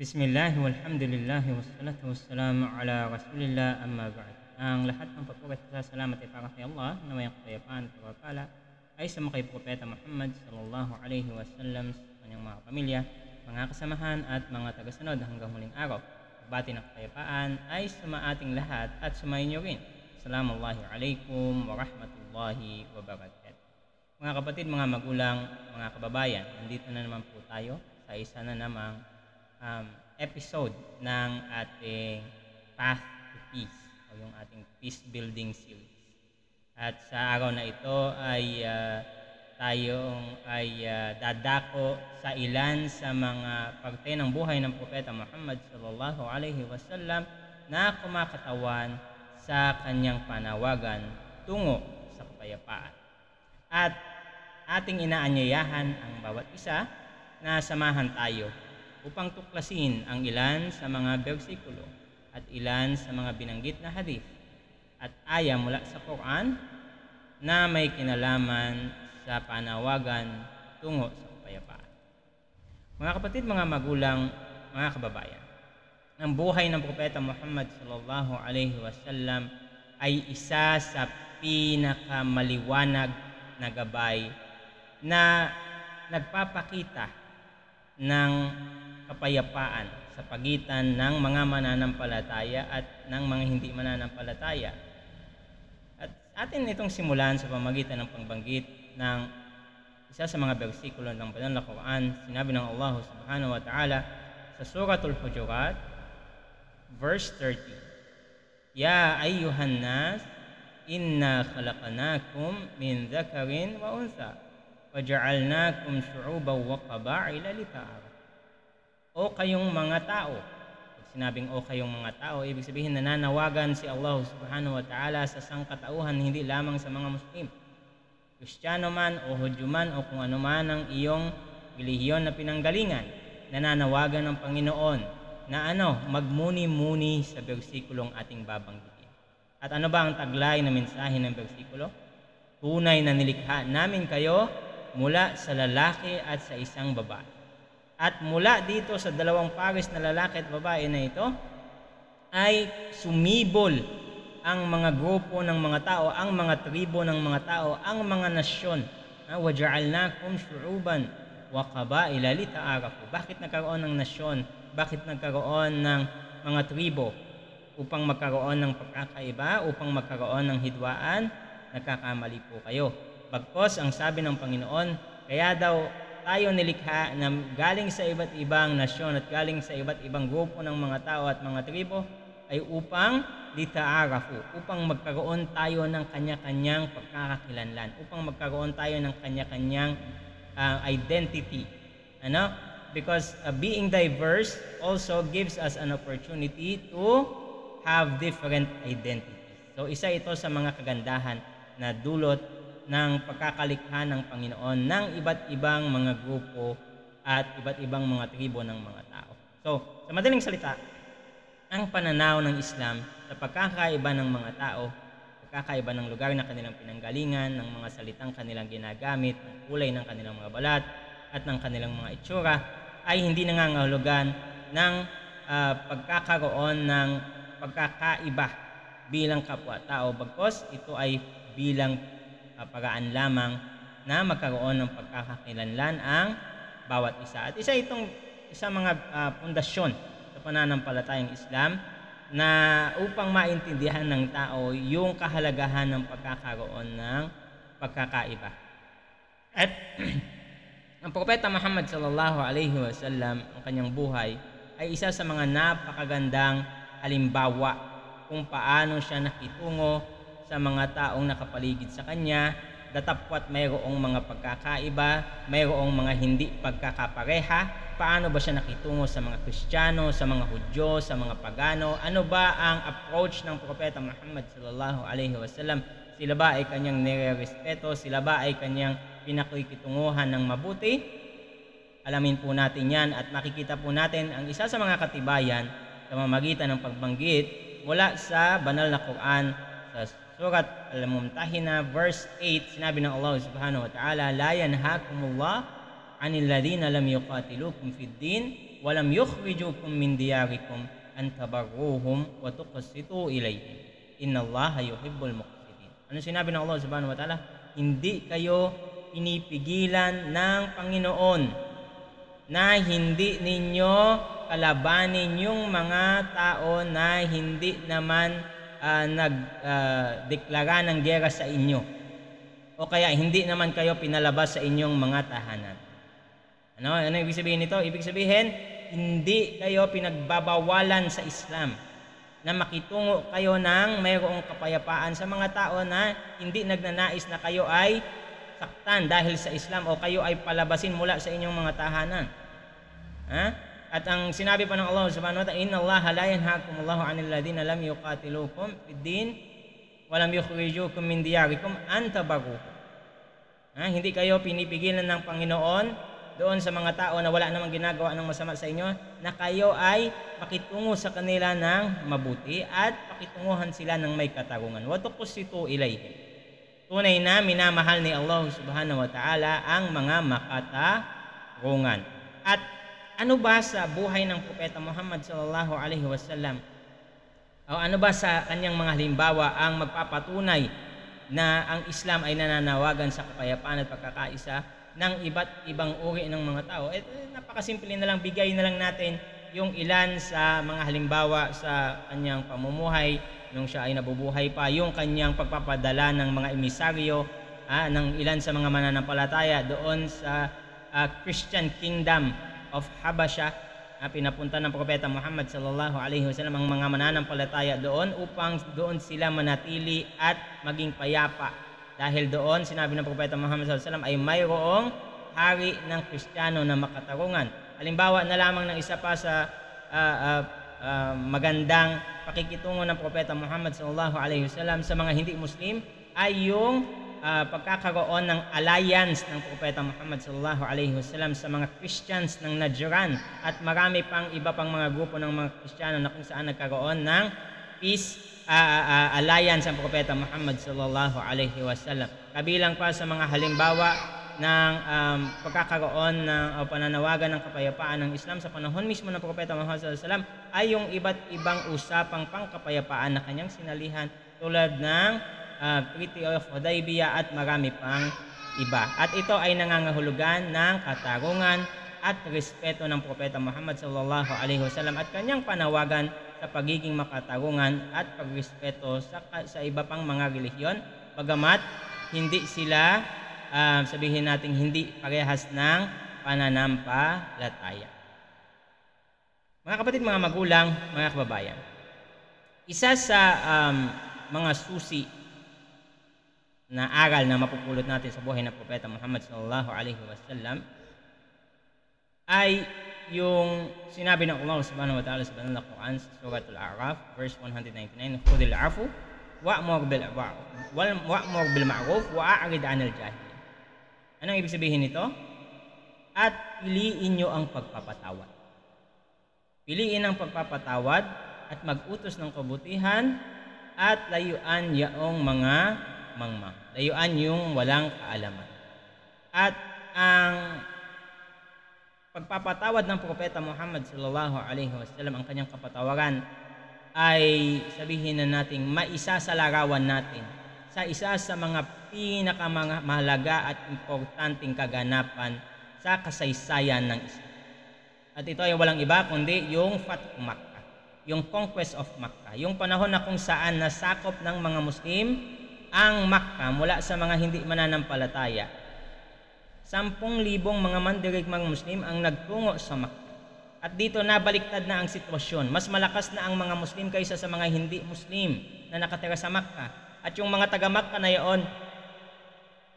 Bismillah, walhamdulillah, wassalatu wassalamu ala rasulillah, amma ba'd. Ang lahat ng papuri at salamat ay para kay Allah na may kapayapaan at pagpapala ay sa mga kay Propeta Muhammad sallallahu alaihi wasallam, sa kanyang mga pamilya, mga kasamahan at mga tagasunod hanggang huling araw. Pagbati ng kapayapaan ay sa ating lahat at sumayin niyo rin. Assalamualaikum alaikum wa rahmatullahi wa barakatuh. Mga kapatid, mga magulang, mga kababayan, nandito na naman po tayo sa isa na namang episode ng ating Path to Peace o yung ating Peace Building Series. At sa araw na ito ay dadako sa ilan sa mga parte ng buhay ng Propeta Muhammad sallallahu alaihi wasallam na kumakatawan sa kanyang panawagan tungo sa kapayapaan. At ating inaanyayahan ang bawat isa na samahan tayo upang tuklasin ang ilan sa mga bersikulo at ilan sa mga binanggit na hadith at aya mula sa Quran na may kinalaman sa panawagan tungo sa kapayapaan. Mga kapatid, mga magulang, mga kababayan, ang buhay ng Propeta Muhammad sallallahu alaihi wasallam ay isa sa pinakamaliwanag na gabay na nagpapakita ng kapayapaan sa pagitan ng mga mananampalataya at ng mga hindi mananampalataya. At atin itong simulan sa pamamagitan ng pagbanggit ng isa sa mga bersikulo ng banal na Quran. Sinabi ng Allah subhanahu wa ta'ala sa Suratul Hujurat, verse 30, Ya ayyuhan nas, inna khalaqnakum min dhakarin wa untha waja'alnakum syu'uban wa qaba'ila lita'arafu. O kayong mga tao. Pag sinabing o kayong mga tao, ibig sabihin nananawagan si Allah subhanahu wa ta'ala sa sangkatauhan, hindi lamang sa mga Muslim. Kristiyano man o Hudyo man o kung ano man ang iyong relihiyon na pinanggalingan, nananawagan ng Panginoon na magmuni-muni sa bersikulong ating babanggitin. At ano ba ang taglay na mensahe ng bersikulo? Tunay na nilikha namin kayo mula sa lalaki at sa isang babae. At mula dito sa dalawang pares na lalaki at babae na ito ay sumibol ang mga grupo ng mga tao, ang mga tribo ng mga tao, ang mga nasyon. وَجَعَلْنَاكُمْ شُعُوبًا وَقَبَائِلَ لِتَعَارَفُوا. Bakit nagkaroon ng nasyon? Bakit nagkaroon ng mga tribo? Upang magkaroon ng pagkakaiba, upang magkaroon ng hidwaan? Nagkakamali po kayo. Bagkus ang sabi ng Panginoon, kaya daw tayo nilikha na galing sa iba't ibang nasyon at galing sa iba't ibang grupo ng mga tao at mga tribo ay upang lita'arafu, upang magkaroon tayo ng kanya-kanyang pagkakakilanlan, upang magkaroon tayo ng kanya-kanyang identity. Because being diverse also gives us an opportunity to have different identities. So isa ito sa mga kagandahan na dulot ng pagkakalikha ng Panginoon ng iba't ibang mga grupo at iba't ibang mga tribo ng mga tao. So, sa madaling salita, ang pananaw ng Islam sa pagkakaiba ng mga tao, pagkakaiba ng lugar na kanilang pinanggalingan, ng mga salitang kanilang ginagamit, ng kulay ng kanilang mga balat, at ng kanilang mga itsura, ay hindi nangangahulugan ng pagkakaroon ng pagkakaiba bilang kapwa-tao. Bagkus, ito ay bilang paraan lamang na magkaroon ng pagkakakilanlan ang bawat isa. At isa mga pundasyon sa pananampalatayang Islam na upang maintindihan ng tao yung kahalagahan ng pagkakaroon ng pagkakaiba. At ang Propeta Muhammad sallallahu alaihi wasallam, ang kanyang buhay ay isa sa mga napakagandang halimbawa kung paano siya nakitungo sa mga taong nakapaligid sa kanya, datapwat mayroong mga pagkakaiba, mayroong mga hindi pagkakapareha. Paano ba siya nakitungo sa mga Kristiyano, sa mga Hudyo, sa mga pagano? Ano ba ang approach ng Propeta Muhammad sallallahu alaihi wasallam? Sila ba ay kanyang nire-respeto? Sila ba ay kanyang pinakikitunguhan ng mabuti? Alamin po natin yan at makikita po natin ang isa sa mga katibayan sa pamamagitan ng pagbanggit mula sa banal na Quran sa Surat Al-Mumtahina, verse 8, sinabi ng Allah subhanahu wa ta'ala, La yanhakumullah anil ladhina lam yuqatilukum fid din walam yukhrijukum min diyarikum an tabarruhum wa tuqsitu ilayhim. Innallaha yuhibbul muqsitin. Ano sinabi ng Allah subhanahu wa ta'ala? Hindi kayo pinipigilan ng Panginoon na hindi ninyo kalabanin yung mga tao na hindi naman nagdeklara ng giyera sa inyo, o kaya hindi naman kayo pinalabas sa inyong mga tahanan. Ano ibig sabihin nito? Ibig sabihin, hindi kayo pinagbabawalan sa Islam na makitungo kayo ng mayroong kapayapaan sa mga tao na hindi nagnanais na kayo ay saktan dahil sa Islam o kayo ay palabasin mula sa inyong mga tahanan. At ang sinabi pa ng Allah subhanahu wa ta'ala, Inna Allah la yanhaakumullahu 'anil ladina lam yuqatilukum fid din wa lam yukhrijukum min diyarikum an tabarruhum. Hindi kayo pinipigilan ng Panginoon doon sa mga tao na wala namang ginagawa ng masama sa inyo na kayo ay makitungo sa kanila ng mabuti at pakitunguhan sila ng may katarungan. Wa tuqsitu ilayhim. Tunay na minamahal ni Allah subhanahu wa ta'ala ang mga makatarungan. At ano ba sa buhay ng Propeta Muhammad sallallahu alaihi wasallam, o ano ba sa kanyang mga halimbawa ang magpapatunay na ang Islam ay nananawagan sa kapayapaan at pagkakaisa ng iba't ibang uri ng mga tao? Napakasimple na lang, bigay na lang natin yung ilan sa mga halimbawa sa kanyang pamumuhay nung siya ay nabubuhay pa, yung kanyang pagpapadala ng mga emisaryo ng ilan sa mga mananampalataya doon sa Christian Kingdom of Habasha. Pinapunta ng Propeta Muhammad sallallahu alaihi wasallam ang mga mananampalataya doon upang doon sila manatili at maging payapa. Dahil doon, sinabi ng Propeta Muhammad sallallahu alaihi wasallam ay mayroong hari ng Kristiyano na makatarungan. Halimbawa na lamang ng isa pa sa magandang pakikitungo ng Propeta Muhammad sallallahu alaihi wasallam sa mga hindi Muslim ay yung pagkakaroon ng alliance ng Propeta Muhammad sallallahu alaihi wasallam sa mga Christians ng Najran at marami pang iba pang mga grupo ng mga Kristiyano na kung saan nagkaroon ng peace alliance ang Propeta Muhammad sallallahu alaihi wasallam. Kabilang pa sa mga halimbawa ng pagkakaroon ng pananawagan ng kapayapaan ng Islam sa panahon mismo ng Propeta Muhammad sallallahu alaihi wasallam ay yung iba't ibang usapang pangkapayapaan na kanyang sinalihan tulad ng Treaty of Hudaybiyah at marami pang iba. At ito ay nangangahulugan ng katarungan at respeto ng Propeta Muhammad sallallahu alaihi wasallam at kanyang panawagan sa pagiging makatarungan at pagrespeto sa iba pang mga relihiyon, bagamat hindi sila sabihin natin hindi parehas ng pananampalataya. Mga kapatid, mga magulang, mga kababayan, isa sa mga susi na aral na mapupulot natin sa buhay ng Propeta Muhammad sallallahu alaihi wasallam ay yung sinabi ng Allah subhanahu wa ta'ala sa banal na Quran sa Surah Al-A'raf verse 199, Khudhil afu wa'mur bil ma'ruf wa'arid 'anil jahilin. Anong ibig sabihin nito? At piliin nyo ang pagpapatawad. Piliin ang pagpapatawad at mag-utos ng kabutihan at layuan yaong mga mangmang. Layuan yung walang kaalaman. At ang pagpapatawad ng Propeta Muhammad sallallahu alaihi wasallam, ang kanyang kapatawaran ay sabihin na nating maisa sa larawan natin sa isa sa mga pinakamahalaga at importanteng kaganapan sa kasaysayan ng Islam. At ito ay walang iba kundi yung Fathu Makkah, yung conquest of Makkah, yung panahon na kung saan nasakop ng mga Muslim ang Makkah mula sa mga hindi mananampalataya. 10,000 mga mandirigmang Muslim ang nagtungo sa Makkah. At dito nabaliktad na ang sitwasyon. Mas malakas na ang mga Muslim kaysa sa mga hindi Muslim na nakatira sa Makkah. At yung mga taga-Makkah na iyon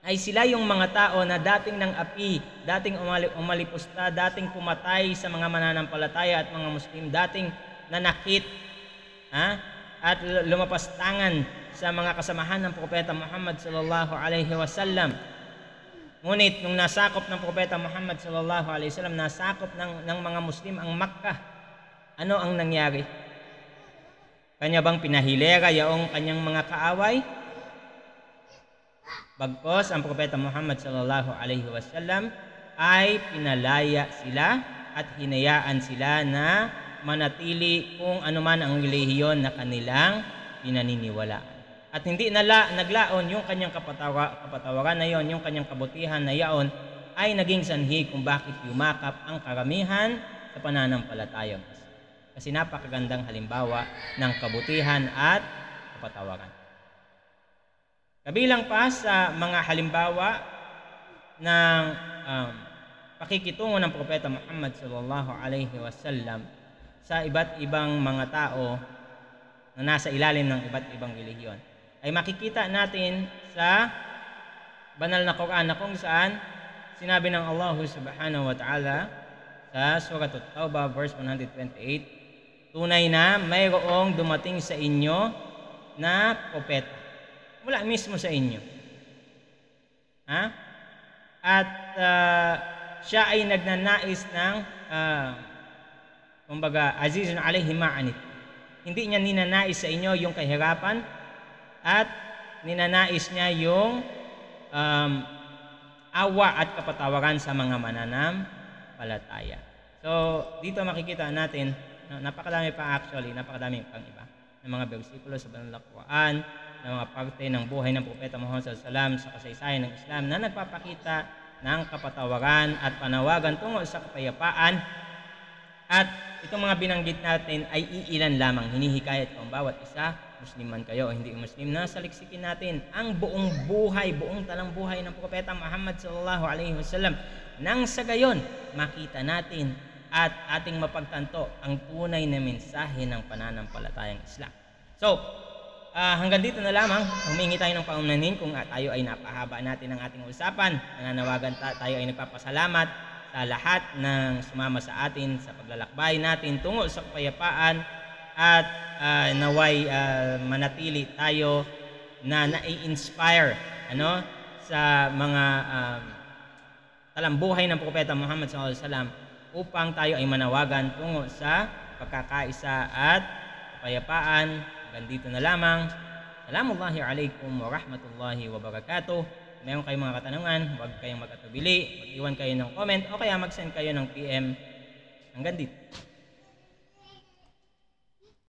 ay sila yung mga tao na dating ng api, dating umalipusta, dating pumatay sa mga mananampalataya at mga Muslim, dating nanakit at lumapastangan sa mga kasamahan ng Propeta Muhammad sallallahu alaihi wasallam. Ngunit nung nasakop ng Propeta Muhammad sallallahu alaihi wasallam, nasakop ng mga Muslim ang Makkah, ano ang nangyari? Kanya bang pinahilera yaong kanyang mga kaaway? Bagkos ang Propeta Muhammad sallallahu alaihi wasallam ay pinalaya sila at hinayaan sila na manatili kung anuman ang relihiyon na kanilang pinaniniwalaan. At hindi naglaon yung kanyang kapatawaran na yon, yung kanyang kabutihan na yaon ay naging sanhi kung bakit yumakap ang karamihan sa pananampalatayang Islam. Kasi napakagandang halimbawa ng kabutihan at kapatawaran. Kabilang pa sa mga halimbawa ng pakikitungo ng Propeta Muhammad sallallahu alaihi wasallam sa iba't ibang mga tao na nasa ilalim ng iba't ibang relihiyon ay makikita natin sa banal na Quran na kung saan sinabi ng Allah subhanahu wa ta'ala sa Surah At-Tawbah verse 128, tunay na mayroong dumating sa inyo na propeta mula mismo sa inyo. At siya ay nagnanais ng kumbaga azizun alayhi ma'anit. Hindi niya ninanais sa inyo yung kahirapan at ninanais niya yung awa at kapatawaran sa mga mananampalataya. So, dito makikita natin, napakadami pa actually, napakadami pang iba ng mga bersikulo sa banal na Quran, ng mga parte ng buhay ng Propeta Muhammad sallallahu alaihi wasallam sa kasaysayan ng Islam na nagpapakita ng kapatawaran at panawagan tungo sa kapayapaan. At itong mga binanggit natin ay iilan lamang. Hinihikayat ko ang bawat isa, Muslim man kayo o hindi Muslim, na saliksikin natin ang buong buhay, buong talang buhay ng Propeta Muhammad sallallahu alaihi wasallam. Nang sa gayon, makita natin at ating mapagtanto ang tunay na mensahe ng pananampalatayang Islam. So, hanggang dito na lamang. Humingi tayo ng paunanin kung tayo ay napahaba natin ang ating usapan. Nananawagan tayo ay nagpapasalamat sa lahat ng sumama sa atin sa paglalakbay natin tungo sa kapayapaan at naway manatili tayo na nai-inspire sa mga talambuhay ng Propeta Muhammad sallallahu alaihi wasallam upang tayo ay manawagan tungo sa pagkakaisa at kapayapaan. Hanggang dito na lamang. Salamullahi alaikum wa rahmatullahi wa barakatuh. Mayroon kayong mga katanungan, huwag kayong mag-atubili, mag-iwan kayo ng comment o kaya mag-send kayo ng PM. Hanggang dito.